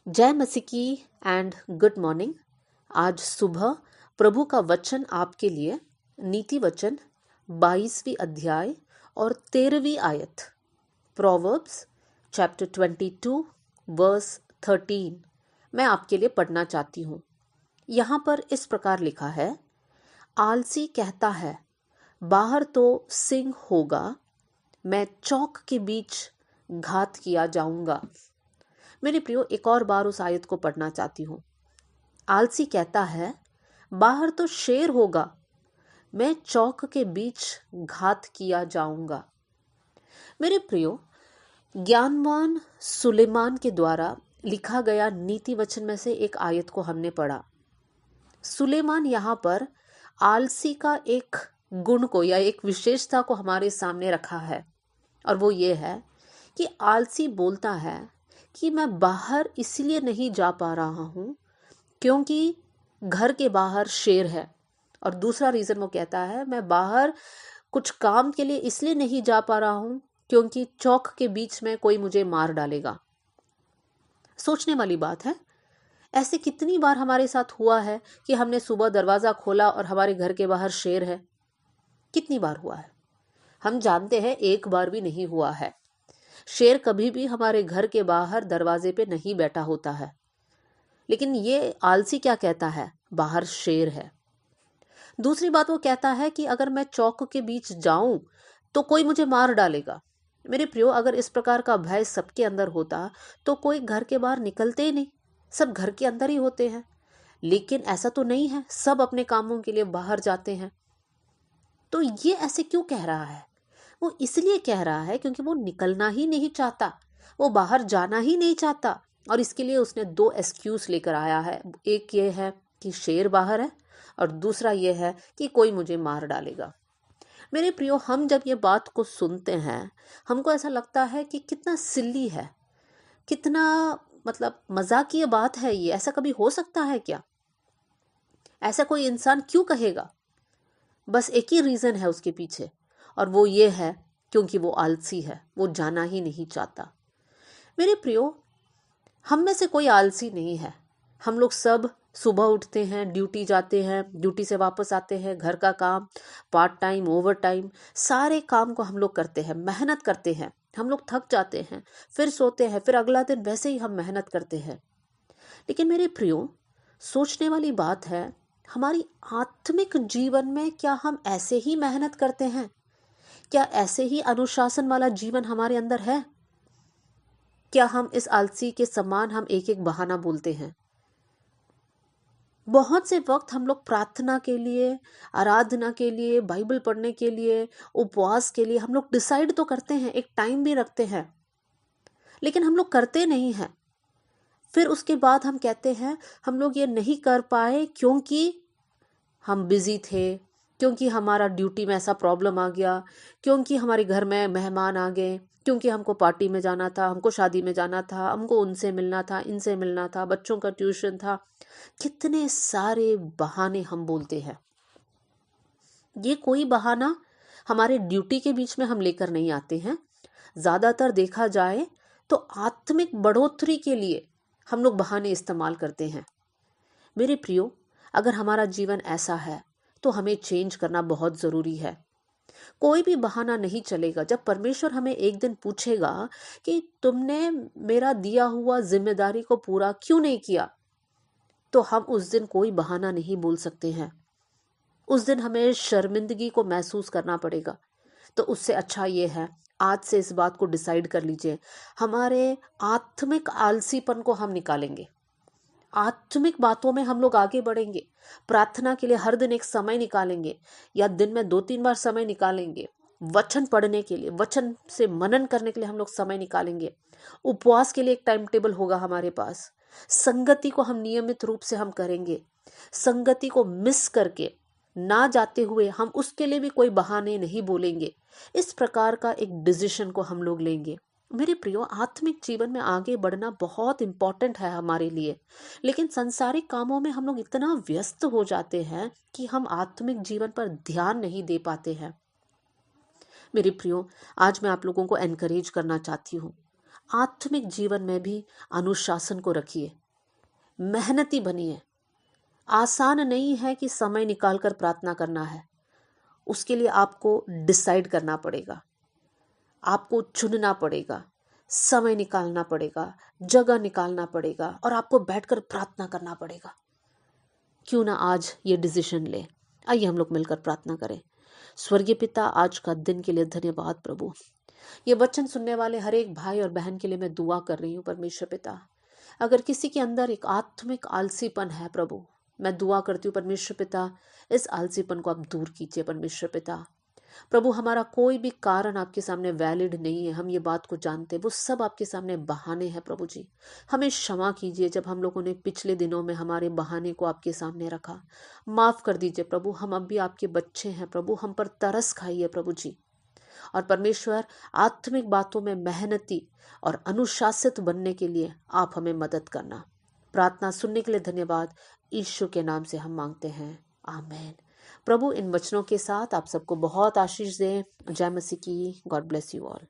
जय मसीह की and good morning. आज सुबह प्रभु का वचन आपके लिए नीति वचन 22वीं अध्याय और 13वीं आयत प्रोवर्ब्स चैप्टर 22 वर्स 13 मैं आपके लिए पढ़ना चाहती हूँ। यहाँ पर इस प्रकार लिखा है, आलसी कहता है बाहर तो सिंह होगा, मैं चौक के बीच घात किया जाऊंगा। मेरे प्रियो, एक और बार उस आयत को पढ़ना चाहती हूँ। आलसी कहता है बाहर तो शेर होगा, मैं चौक के बीच घात किया जाऊंगा। मेरे प्रियो, ज्ञानवान सुलेमान के द्वारा लिखा गया नीति वचन में से एक आयत को हमने पढ़ा। सुलेमान यहाँ पर आलसी का एक गुण को या एक विशेषता को हमारे सामने रखा है, और वो ये है कि आलसी बोलता है कि मैं बाहर इसलिए नहीं जा पा रहा हूँ क्योंकि घर के बाहर शेर है, और दूसरा रीज़न वो कहता है मैं बाहर कुछ काम के लिए इसलिए नहीं जा पा रहा हूँ क्योंकि चौक के बीच में कोई मुझे मार डालेगा। सोचने वाली बात है, ऐसे कितनी बार हमारे साथ हुआ है कि हमने सुबह दरवाज़ा खोला और हमारे घर के बाहर शेर है। कितनी बार हुआ है? हम जानते हैं एक बार भी नहीं हुआ है। शेर कभी भी हमारे घर के बाहर दरवाजे पे नहीं बैठा होता है, लेकिन ये आलसी क्या कहता है? बाहर शेर है। दूसरी बात, वो कहता है कि अगर मैं चौक के बीच जाऊं तो कोई मुझे मार डालेगा। मेरे प्रियो, अगर इस प्रकार का भय सबके अंदर होता तो कोई घर के बाहर निकलते ही नहीं, सब घर के अंदर ही होते हैं। लेकिन ऐसा तो नहीं है, सब अपने कामों के लिए बाहर जाते हैं। तो ये ऐसे क्यों कह रहा है? वो इसलिए कह रहा है क्योंकि वो निकलना ही नहीं चाहता, वो बाहर जाना ही नहीं चाहता, और इसके लिए उसने दो एक्सक्यूज लेकर आया है। एक ये है कि शेर बाहर है, और दूसरा ये है कि कोई मुझे मार डालेगा। मेरे प्रियो, हम जब ये बात को सुनते हैं हमको ऐसा लगता है कि कितना सिल्ली है, कितना मजाकिया बात है ये। ऐसा कभी हो सकता है क्या? ऐसा कोई इंसान क्यों कहेगा? बस एक ही रीज़न है उसके पीछे, और वो ये है क्योंकि वो आलसी है, वो जाना ही नहीं चाहता। मेरे प्रियो, हम में से कोई आलसी नहीं है। हम लोग सब सुबह उठते हैं, ड्यूटी जाते हैं, ड्यूटी से वापस आते हैं, घर का काम, पार्ट टाइम, ओवर टाइम, सारे काम को हम लोग करते हैं, मेहनत करते हैं। हम लोग थक जाते हैं, फिर सोते हैं, फिर अगला दिन वैसे ही हम मेहनत करते हैं। लेकिन मेरे प्रियो, सोचने वाली बात है, हमारी आत्मिक जीवन में क्या हम ऐसे ही मेहनत करते हैं? क्या ऐसे ही अनुशासन वाला जीवन हमारे अंदर है? क्या हम इस आलसी के समान हम एक एक बहाना बोलते हैं? बहुत से वक्त हम लोग प्रार्थना के लिए, आराधना के लिए, बाइबल पढ़ने के लिए, उपवास के लिए हम लोग डिसाइड तो करते हैं, एक टाइम भी रखते हैं, लेकिन हम लोग करते नहीं हैं। फिर उसके बाद हम कहते हैं हम लोग ये नहीं कर पाए क्योंकि हम बिजी थे, क्योंकि हमारा ड्यूटी में ऐसा प्रॉब्लम आ गया, क्योंकि हमारे घर में मेहमान आ गए, क्योंकि हमको पार्टी में जाना था, हमको शादी में जाना था, हमको उनसे मिलना था, इनसे मिलना था, बच्चों का ट्यूशन था। कितने सारे बहाने हम बोलते हैं। ये कोई बहाना हमारे ड्यूटी के बीच में हम लेकर नहीं आते हैं। ज़्यादातर देखा जाए तो आत्मिक बढ़ोतरी के लिए हम लोग बहाने इस्तेमाल करते हैं। मेरे प्रियो, अगर हमारा जीवन ऐसा है तो हमें चेंज करना बहुत ज़रूरी है। कोई भी बहाना नहीं चलेगा। जब परमेश्वर हमें एक दिन पूछेगा कि तुमने मेरा दिया हुआ जिम्मेदारी को पूरा क्यों नहीं किया, तो हम उस दिन कोई बहाना नहीं बोल सकते हैं। उस दिन हमें शर्मिंदगी को महसूस करना पड़ेगा। तो उससे अच्छा ये है, आज से इस बात को डिसाइड कर लीजिए, हमारे आत्मिक आलसीपन को हम निकालेंगे, आत्मिक बातों में हम लोग आगे बढ़ेंगे। प्रार्थना के लिए हर दिन एक समय निकालेंगे, या दिन में 2-3 बार समय निकालेंगे। वचन पढ़ने के लिए, वचन से मनन करने के लिए हम लोग समय निकालेंगे। उपवास के लिए एक टाइम टेबल होगा हमारे पास। संगति को हम नियमित रूप से हम करेंगे। संगति को मिस करके ना जाते हुए हम उसके लिए भी कोई बहाने नहीं बोलेंगे। इस प्रकार का एक डिसीजन को हम लोग लेंगे। मेरे प्रियो, आत्मिक जीवन में आगे बढ़ना बहुत इंपॉर्टेंट है हमारे लिए, लेकिन संसारिक कामों में हम लोग इतना व्यस्त हो जाते हैं कि हम आत्मिक जीवन पर ध्यान नहीं दे पाते हैं। मेरे प्रियो, आज मैं आप लोगों को एनकरेज करना चाहती हूँ, आत्मिक जीवन में भी अनुशासन को रखिए, मेहनती बनिए। आसान नहीं है कि समय निकालकर प्रार्थना करना है, उसके लिए आपको डिसाइड करना पड़ेगा, आपको चुनना पड़ेगा, समय निकालना पड़ेगा, जगह निकालना पड़ेगा और आपको बैठकर प्रार्थना करना पड़ेगा। क्यों ना आज ये डिसीजन ले। आइए हम लोग मिलकर प्रार्थना करें। स्वर्गीय पिता, आज का दिन के लिए धन्यवाद प्रभु। ये वचन सुनने वाले हर एक भाई और बहन के लिए मैं दुआ कर रही हूँ परमेश्वर पिता। अगर किसी के अंदर एक आत्मिक आलसीपन है प्रभु, मैं दुआ करती हूँ परमेश्वर पिता, इस आलसीपन को आप दूर कीजिए परमेश्वर पिता। प्रभु, हमारा कोई भी कारण आपके सामने वैलिड नहीं है, हम ये बात को जानते हैं, वो सब आपके सामने बहाने हैं प्रभु जी। हमें क्षमा कीजिए जब हम लोगों ने पिछले दिनों में हमारे बहाने को आपके सामने रखा। माफ़ कर दीजिए प्रभु, हम अब भी आपके बच्चे हैं प्रभु, हम पर तरस खाइए प्रभु जी। और परमेश्वर, आत्मिक बातों में मेहनती और अनुशासित बनने के लिए आप हमें मदद करना। प्रार्थना सुनने के लिए धन्यवाद। यीशु के नाम से हम मांगते हैं, आमीन। प्रभु इन वचनों के साथ आप सबको बहुत आशीष दें। जय मसीह की। God bless you all.